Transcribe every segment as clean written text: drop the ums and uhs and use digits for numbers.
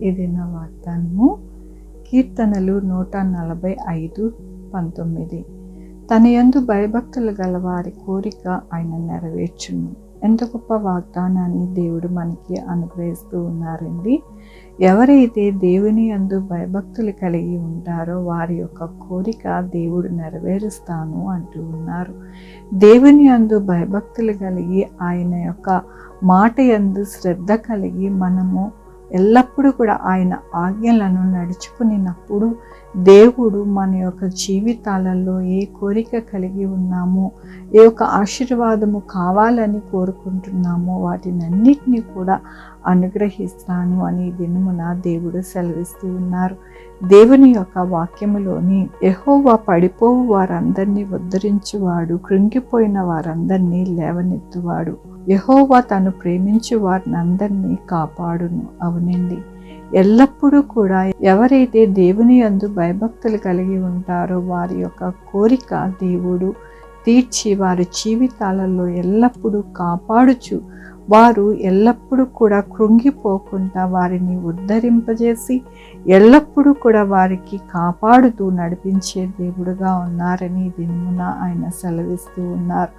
ఇది నా వాగ్దానము. కీర్తనలు 145:19. తన యందు భయభక్తులు గల వారి కోరిక ఆయన నెరవేర్చును. ఎంత గొప్ప వాగ్దానాన్ని దేవుడు మనకి అనుగ్రహిస్తూ ఉన్నారండి. ఎవరైతే దేవుని యందు భయభక్తులు కలిగి ఉంటారో వారి యొక్క కోరిక దేవుడు నెరవేరుస్తాను అంటూ ఉన్నారు. దేవుని యందు భయభక్తులు కలిగి ఆయన యొక్క మాట యందు శ్రద్ధ కలిగి మనము ఎల్లప్పుడూ కూడా ఆయన ఆజ్ఞలను నడుచుకున్నప్పుడు దేవుడు మన యొక్క జీవితాలలో ఏ కోరిక కలిగి ఉన్నామో, ఏ యొక్క ఆశీర్వాదము కావాలని కోరుకుంటున్నామో వాటినన్నిటినీ కూడా అనుగ్రహిస్తాను అని దినమున దేవుడు సెలవిస్తూ ఉన్నారు. దేవుని యొక్క వాక్యములోని యెహోవా పడిపోవు వారందరినీ ఉద్ధరించువాడు, కృంగిపోయిన వారందరినీ లేవనెత్తువాడు. యెహోవా తను ప్రేమించు వారిని అందరినీ కాపాడును. అవునండి, ఎల్లప్పుడూ కూడా ఎవరైతే దేవుని యందు భయభక్తులు కలిగి ఉంటారో వారి యొక్క కోరిక దేవుడు తీర్చి వారి జీవితాలలో ఎల్లప్పుడూ కాపాడుచు వారు ఎల్లప్పుడూ కూడా కృంగిపోకుండా వారిని ఉద్ధరింపజేసి ఎల్లప్పుడూ కూడా వారికి కాపాడుతూ నడిపించే దేవుడుగా ఉన్నారని దినమున ఆయన సెలవిస్తూ ఉన్నారు.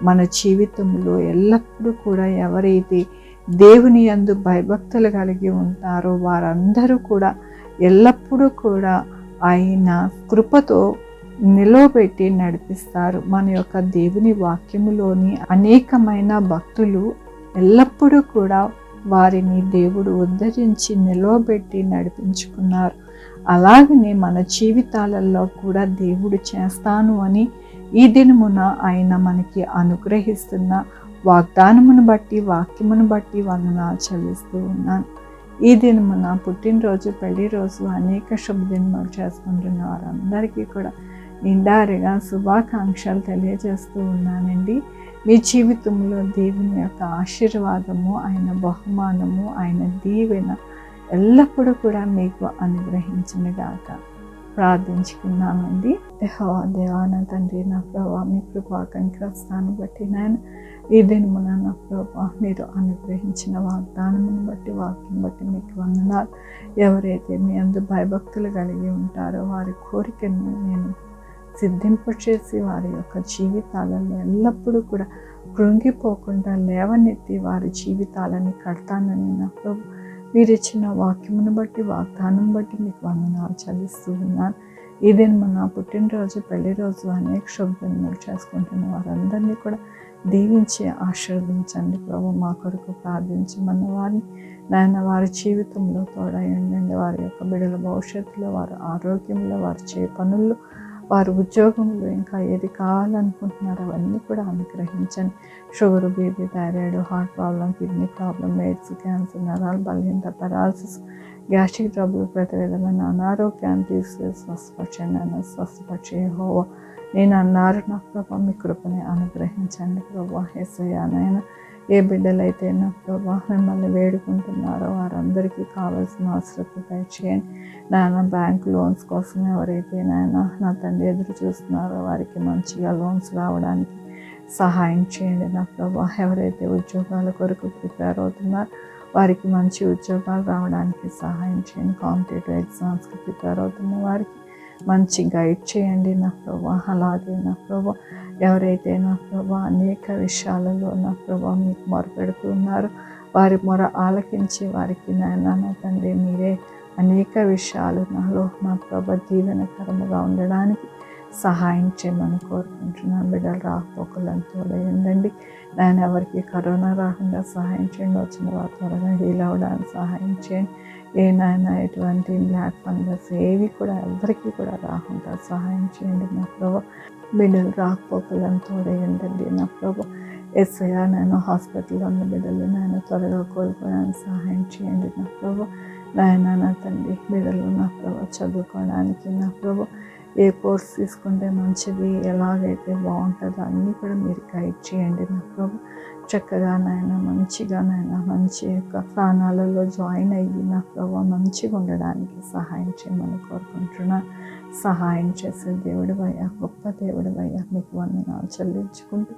మన జీవితంలో ఎల్లప్పుడూ కూడా ఎవరైతే దేవుని యందు భయభక్తులు కలిగి ఉంటారో వారందరూ కూడా ఎల్లప్పుడూ కూడా ఆయన కృపతో నిలవబెట్టి నడిపిస్తారు. మన యొక్క దేవుని వాక్యములోని అనేకమైన భక్తులు ఎల్లప్పుడూ కూడా వారిని దేవుడు ఉద్ధరించి నిలవబెట్టి నడిపించుకున్నారు. అలాగనే మన జీవితాలలో కూడా దేవుడు చేస్తాను అని ఈ దినమున ఆయన మనకి అనుగ్రహిస్తున్న వాగ్దానమును బట్టి వాక్యమును బట్టి వందనాలు చెల్లిస్తూ ఉన్నాను. ఈ దినమున పుట్టినరోజు, పెళ్లి రోజు, అనేక శుభదినాలు చేసుకుంటున్న వారందరికీ కూడా నిండారుగా శుభాకాంక్షలు తెలియజేస్తూ ఉన్నానండి. మీ జీవితంలో దేవుని యొక్క ఆశీర్వాదము, ఆయన బహుమానము, ఆయన దీవెన ఎల్లప్పుడూ కూడా మీకు అనుగ్రహించునుగాక. ప్రార్థించుకున్నామండి. యెహోవా దేవా, నా తండ్రి, నా ప్రభువా, మీ కృపా కనికరాన్ని బట్టి నేను ఈ దినమున నా ప్రభువా మీరు అనుగ్రహించిన వాగ్దానమును బట్టి వాక్యం బట్టి మీకు వందనాలు. ఎవరైతే మీ అందు భయభక్తులు కలిగి ఉంటారో వారి కోరికను నేను సిద్ధింపచేసి వారి యొక్క జీవితాలలో ఎల్లప్పుడూ కూడా కృంగిపోకుండా లేవనెత్తి వారి జీవితాలని కడతానని నా ప్రభు మీరు ఇచ్చిన వాక్యమును బట్టి వాగ్దానం బట్టి మీకు వందనాలు చెల్లిస్తూ ఉన్నాను. ఈ దినమున పుట్టినరోజు, పెళ్లి రోజు, అనేక శుభదినాలు చేసుకుంటున్న వారందరినీ కూడా దీవించి ఆశీర్వదించండి ప్రభు. మా కొరకు ప్రార్థించమన్న వారిని నాయన వారి జీవితంలో తోడయండి. వారి యొక్క బిడ్డల భవిష్యత్తులో, వారి ఆరోగ్యంలో, వారి చే పనుల్లో, వారి ఉద్యోగంలో ఇంకా ఏది కావాలనుకుంటున్నారో అవన్నీ కూడా అనుగ్రహించండి. Sugar, BP, thyroid, heart problem, kidney problem, AIDS, cancer, నరాల బలహీనత, పెరాలసిస్, గ్యాస్ట్రిక్ ట్రబుల్, ప్రతి విధమైన అనారోగ్యాన్ని తీసివేసి స్వస్థపరచండి. ఆయన స్వస్థపరిచే యెహోవా నేను అన్నారు నా ప్రభా మీ కృపని అనుగ్రహించండి ప్రభా. యేసయ్యా నాయన ఏ బిడ్డలైతే నా ప్రభా మిమ్మల్ని వేడుకుంటున్నారో వారందరికీ కావాల్సిన అవసరత దయచేయండి. నాయన బ్యాంక్ లోన్స్ కోసం ఎవరైతే నాయన నా తండ్రి ఎదురు చూస్తున్నారో వారికి మంచిగా లోన్స్ రావడానికి సహాయం చేయండి నా ప్రభా. ఎవరైతే ఉద్యోగాల కొరకు ప్రిపేర్ అవుతున్నారో వారికి మంచి ఉద్యోగాలు రావడానికి సహాయం చేయండి. కాంపిటేటివ్ ఎగ్జామ్స్కి ప్రిపేర్ అవుతున్న వారికి మంచి గైడ్ చేయండి నా ప్రభా. అలాగే నా ప్రభా ఎవరైతే నా ప్రభా అనేక విషయాలలో నా ప్రభా మీకు మొరపెడుతూ ఉన్నారు వారి మొర ఆలకించి వారికి నాయన నా తండ్రి మీరే అనేక విషయాలు నాలో నా ప్రభా దీవెనకరముగా ఉండడానికి సహాయం చేయమని కోరుకుంటున్నాను. బిడ్డలు రాకపోకలను తోడయండి నాయన. ఎవరికి కరోనా రాకుండా సహాయం చేయండి. వచ్చిన వారు త్వరగా హీల్ అవ్వడానికి సహాయం చేయండి. ఏ నాయన ఎటువంటి బ్లాక్ ఫంగస్ ఏవి కూడా ఎవరికి కూడా రాకుండా సహాయం చేయండి నా ప్రభా. బిడ్డలు రాకపోకలను తోడయండి నా ప్రభా. యేసయ్యా నేను హాస్పిటల్లో ఉన్న బిడ్డలు నాయన త్వరగా కోలుకోవడానికి సహాయం చేయండి నా ప్రభా. నాయన నా తండ్రి బిడ్డలు నా ప్రభా చదువుకోవడానికి నా ప్రభా ఏ కోర్స్ తీసుకుంటే మంచిది, ఎలాగైతే బాగుంటుందో అన్నీ కూడా మీరు గైడ్ చేయండి నా ప్రభు. చక్కగా నాయన మంచిగా నాయన మంచి యొక్క స్థానాలలో జాయిన్ అయ్యి నా ప్రభు మంచిగా ఉండడానికి సహాయం చేయమని కోరుకుంటున్నాను. సహాయం చేసే దేవుడు అయ్యా, గొప్ప దేవుడు అయ్యా, మీకు వందనాలు చెల్లించుకుంటూ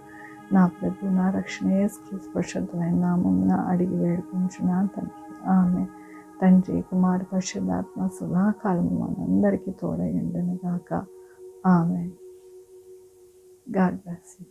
నా ప్రభు నా రక్షణ యేసు క్రీస్తు పరిశుద్ధమైన నామమున అడిగి వేడుకుంటున్నాను తండ్రి. ఆమేన్. తండ్రి, కుమార, పరిశుద్ధాత్మ సదాకాలం మనందరికీ తోడయుండును గాక. ఆమేన్. God bless you.